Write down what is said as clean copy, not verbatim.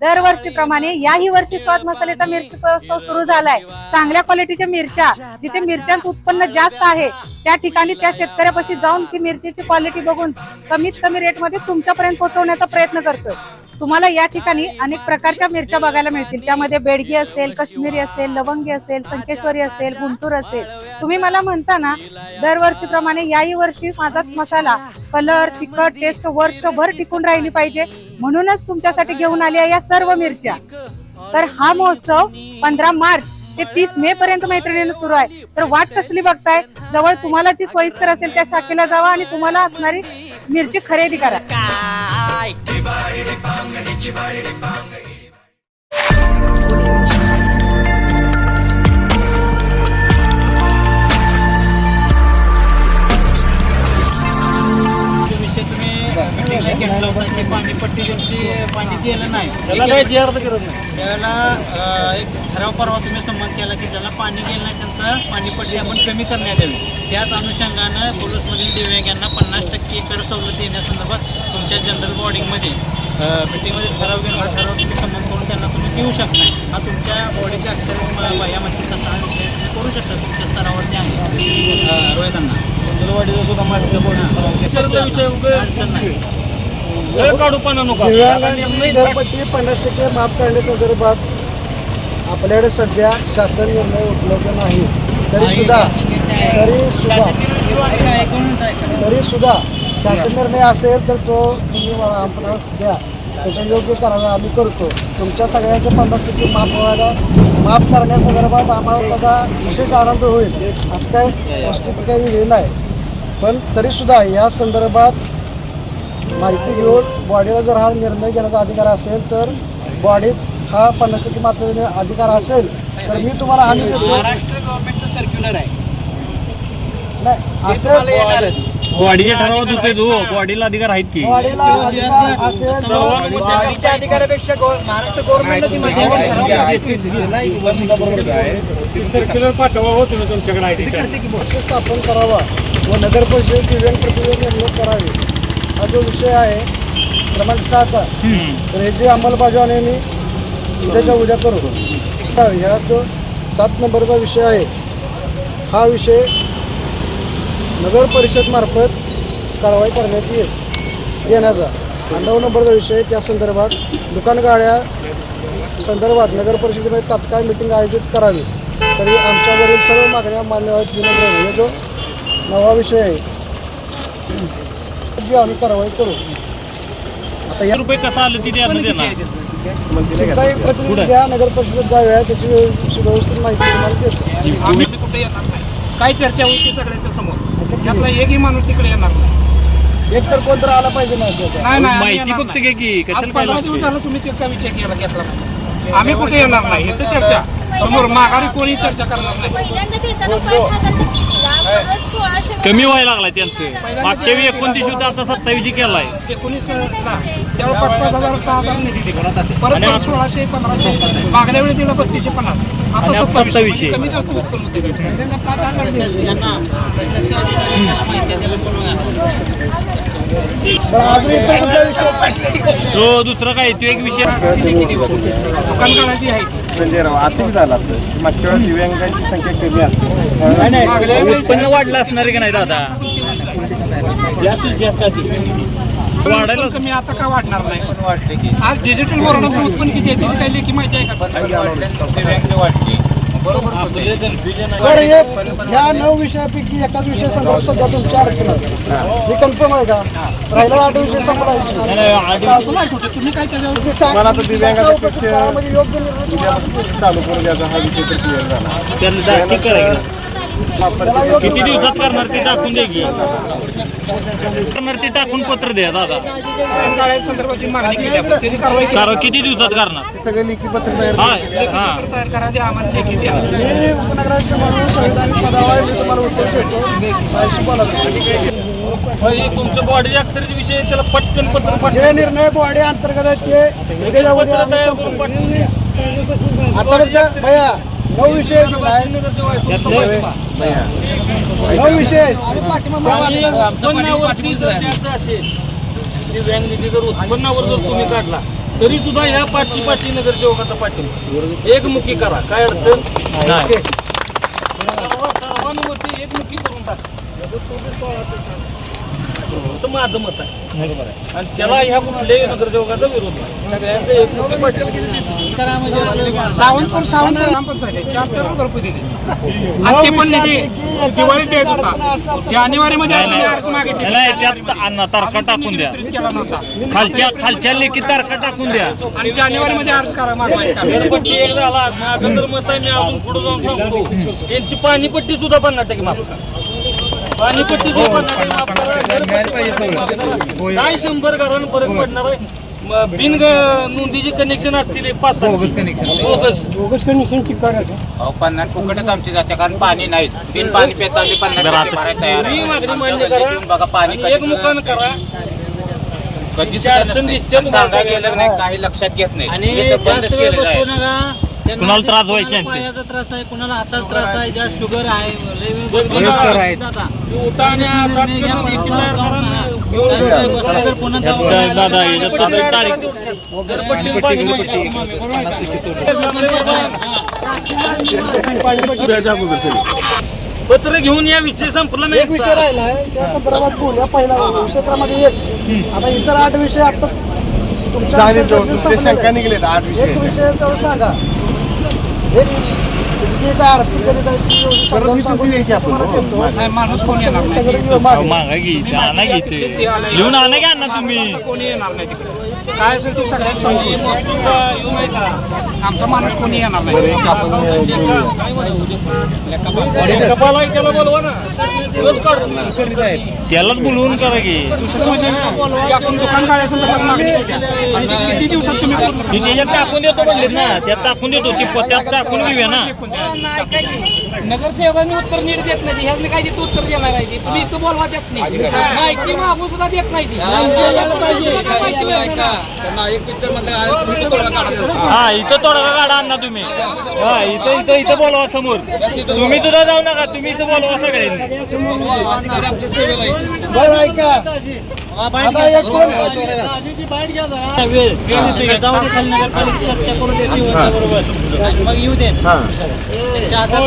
दरवर्षीप्रमाणे याही वर्षी स्वाद मसाल्याचा मिरची महोत्सव सुरू झालाय। चांगल्या क्वालिटीच्या मिरच्या, जिथे मिरच्यांचं उत्पन्न जास्त आहे त्या ठिकाणी त्या शेतकऱ्यापाशी जाऊन ती मिरचीची क्वालिटी बघून कमीत कमी रेटमध्ये तुमच्यापर्यंत पोहोचवण्याचा प्रयत्न करतोय। तुम्हाला या ठिकाणी अनेक प्रकारच्या मिरच्या बघायला मिळतील। त्यामध्ये बेडगी असेल, काश्मीरी असेल, लवंगी असेल, संकेश्वरी असेल, गुंटूर असेल। तुम्ही मला म्हणता ना, दरवर्षीप्रमाणे याही वर्षी माझा मसाला कलर, तिखट, टेस्ट वर्षभर टिकून राहिली पाहिजे म्हणूनच तुमच्यासाठी घेऊन आली आहे या सर्व मिरच्या। तर हा महोत्सव 15 मार्च ते 30 मे पर्यंत मैत्रिणींना सुरू आहे। तर वाट कसली बघताय? जवळ तुम्हाला जी सोयीस्कर असेल त्या शाखेला जावा आणि तुम्हाला असणारी मिरची खरेदी करा। पाणीपट्टी पाणी दिलं नाही त्याला एक ठराव परवा तुम्ही संमत केला की ज्याला पाणी गेलं नाही त्यांचं पाणीपट्टी आपण कमी करण्यात यावी। त्याच अनुषंगानं पोलीसमधील दिव्यांगांना 50% कर सवलत देण्यासंदर्भात तुमच्या जनरल बॉडीमध्ये मीटिंगमध्ये ठराव घेऊन ठराव तुम्ही संमत करून त्यांना तुम्ही देऊ शकता। हा तुमच्या बॉडीच्या अक्षर यामध्ये तसा विषय तुम्ही करू शकता तुमच्या स्तरावरती आहे रोहितांना जनरल बॉडीचा सुद्धा माझ्या बॉडी विषय अडचण नाही। घरपट्टी 50% माफ करण्यासंदर्भात आपल्याकडे सध्या शासन निर्णय उपलब्ध नाही। तरी सुद्धा शासन निर्णय असेल तर तो तुम्ही आपल्याला द्या, त्याच्या योग्य करायला आम्ही करतो। तुमच्या सगळ्यांचे 50% माफ करण्यासंदर्भात आम्हाला त्याचा विशेष आनंद होईल। असं काय वस्तू काही वेगळी नाही, पण तरीसुद्धा या संदर्भात माहिती घेऊन बॉडीला जर हा निर्णय घेण्याचा अधिकार असेल तर बॉडीत हा 50% मात्र अधिकार असेल तर मी तुम्हाला हमी देतो। महाराष्ट्र गव्हर्नमेंटचं सर्क्युलर आहे नाही असेल बॉडीच्या ठरावात होते तो बॉडीला अधिकार आहेत की बॉडीला अधिकार असेल अधिकारापेक्षा महाराष्ट्र सर्क्युलर पाठवा हो तुम्ही तुमच्याकडे स्थापन करावा व नगर परिषद दिव्यांग प्रतिनिधी नेमणूक करावी। हा जो विषय आहे क्रमांक 6चा, तर ह्याची अंमलबजावणी मी उद्या करू। ह्या जो 7 नंबरचा विषय आहे हा विषय नगर परिषद मार्फत कारवाई करण्यात येण्याचा। 9 नंबरचा विषय त्या संदर्भात दुकान गाड्या संदर्भात नगर परिषदेमध्ये तात्काळ मीटिंग आयोजित करावी तरी आमच्यावरील सर्व मागण्या मान्य आहेत। हे जो 9वा विषय आहे आम्ही कारवाई करू। आता या रुपये कसा आलं तिथे तुमचा एक प्रतिनिधी द्या, नगर परिषदेत जाऊया, त्याची व्यवस्थित माहिती तुम्हाला देतो। आम्ही कुठे येणार नाही, काय चर्चा होती सगळ्यांच्या समोर, त्यातला एकही माणूस तिकडे येणार नाही। एक तर कोणतं आला पाहिजे नाही माहिती फक्त की 15 दिवस झालं तुम्ही तितका विचार केला घेतला। आम्ही कुठे येणार नाही, हे तर चर्चा समोर माघारी कोणी चर्चा करणार नाही। कमी व्हायला लागलाय त्यांचं। मागच्या वेळी 29 होतं, आता 27 केलाय। 19 त्यावेळेस 5,000 6,000 निधी दिला, परत 1600 1500 मागल्या वेळी दिला 3250, आता 2700 कमी जास्त उत्पन्न जो दुसरा काय तो एक विषय दुकान काढायची आहे। असं झालं असं मागच्या वेळेस दिव्यांगांची संख्या कमी असते, उत्पन्न वाढलं असणार आहे की नाही दादा? वाढायला कमी आता का वाढणार नाही? पण वाढले की आज डिजिटल बोर्डाचं उत्पन्न किती आहे त्याची काही लेखी माहिती आहे का? वाढली बरोबर। तर ह्या 9 विषयापैकी एकाच विषय संदर्भात सध्या तुमच्या अडचण आहे, कन्फर्म आहे का? राहिला 8 विषय संपला तुम्ही काय त्याच्यावर योग्य निर्णय चालू करू द्यायचा हा विषय तर क्लिअर झाला। किती दिवसात करणार ते टाकून द्या की करणार ते टाकून पत्र द्या दादा। संदर्भाची मागणी केली आपण, त्याची कारवाई किती दिवसात करणार? सगळे लेखी पत्र तयार तयार करा, द्या आम्हाला लेखी द्या। मी उपनगराध्यक्ष म्हणून संविधानिक पदावर मी तुम्हाला उत्तर देतो। तुमचं बॉडी अख्तरीचे विषय त्याला पटकन पत्र जे निर्णय बॉडी अंतर्गत आहेत ते उद्या आता भैया 9 विषय 9 विषय उत्पन्नावरती जर द्यायचं असेल, दिव्यांग निधी जर उत्पन्नावर जर तुम्ही काढला तरी सुद्धा ह्या पाचची नगरसेवकाचा पाटील एकमुखी करा, काय अडचण नाही. सर्वानुमती एकमुखी करून टाका, असं माझं मत आहे. आणि त्याला ह्या कुठल्याही नगरसेवकाचा विरोध नाही. सगळ्यांचं एकमुखी पाटील ते पण निधी दिवाळीत द्यायचा होता, जानेवारीमध्ये नाही, त्यात अण्णा तारखा टाकून द्या, खालच्या लेखी तारखा टाकून द्या आणि जानेवारीमध्ये अर्ज करा. घरपट्टी एक झाला, माझं तर मत आहे, मी अजून पुढे जाऊन सांगतो, त्यांची पाणीपट्टी सुद्धा 50% माफ करा. पाणीपट्टी सुद्धा 50% माफ करा. काय 100 घरांना फरक पडणार आहे? बिन नोंदीचे कनेक्शन असतील 5-6 बोगस कनेक्शनची करायचं. 50 फुकटच आमची जाते, कारण पाणी नाही. बिन पाणी पेता आम्ही 50 भरायला तयार मी आहे. मागणी मान्य करा, बघा पाणी आणि एक मुखान करा. कधीच अडचण दिसते, सांगा गेलं नाही, काही लक्षात घेत नाही. आणि हे तर बंदच जास्त वेळ केलेलं आहे. बसू नका. त्यांना कुणाला त्रास कुणाला व्हायचे यांचे? पायाचा त्रास आहे, कुणाला हाताचा त्रास आहे, जास्त शुगर आहे, लय वेळ वयस्कर बसू आहेत. नका. उठा आणि निर्णय सात घ्या, करून माणूस तयार करा. बसला तर पुन्हा दादा, याच्यात तारीख घरपट्टी पाणी नाही. पत्र घेऊन या विषय संपला नाही. एक विषय राहिला आहे त्या संदर्भात बोलूया. पहिला विषय क्रमांक 1. आता इतर 8 विषय आता तुमच्या चालेल, चर्चेतून तुमचे संपलेले शंका आहेत. निघलेत 8 एक विषय. विषय तेवढं सांगा. एक जी काय आर्थिक गणित आहे ती एवढी समजावून सांगून की आपण. तुम्हाला देतो. माणूस कोण येणार नाही. सगळे मागे. मागा घे, आणा घेते लिहून आणा घ्या अण्णा तुम्ही. कोणी येणार नाही तिकडे. काय असेल ते सगळ्यात सांगली आमचा माणूस कोणी येणार नाही. एक आपण कपाला त्याला बोलवा ना, दिवस काढून त्यालाच बोलवून करा की. आपण दुकान काढायचं तर मागणी करूया. आणि ते किती दिवसात तुम्ही पूर्ण ती त्याच्यात टाकून देतो म्हणले ना, त्यात टाकून देतो, ती त्यात टाकून घेऊया ना. नगरसेवकांनी उत्तर नीट देत नाही. ह्याने काय देत उत्तर देणार आहे? तुम्ही इथं बोलवा त्याच नाही, माहिती मागून सुद्धा देत नाही. माहिती मिळत नाही. हा, इथं तोडगा काढा अण्णा तुम्ही. हा, इथं बोलवा समोर. तुम्ही सुद्धा जाऊ नका, तुम्ही इथं बोलवा सगळ्यांनी. बरं ऐका. आता एक कोण वेळ जाऊन खाली नगरपालिका चर्चा करू दे, शिवच्या बरोबर मग येऊ दे. त्यांच्या हातात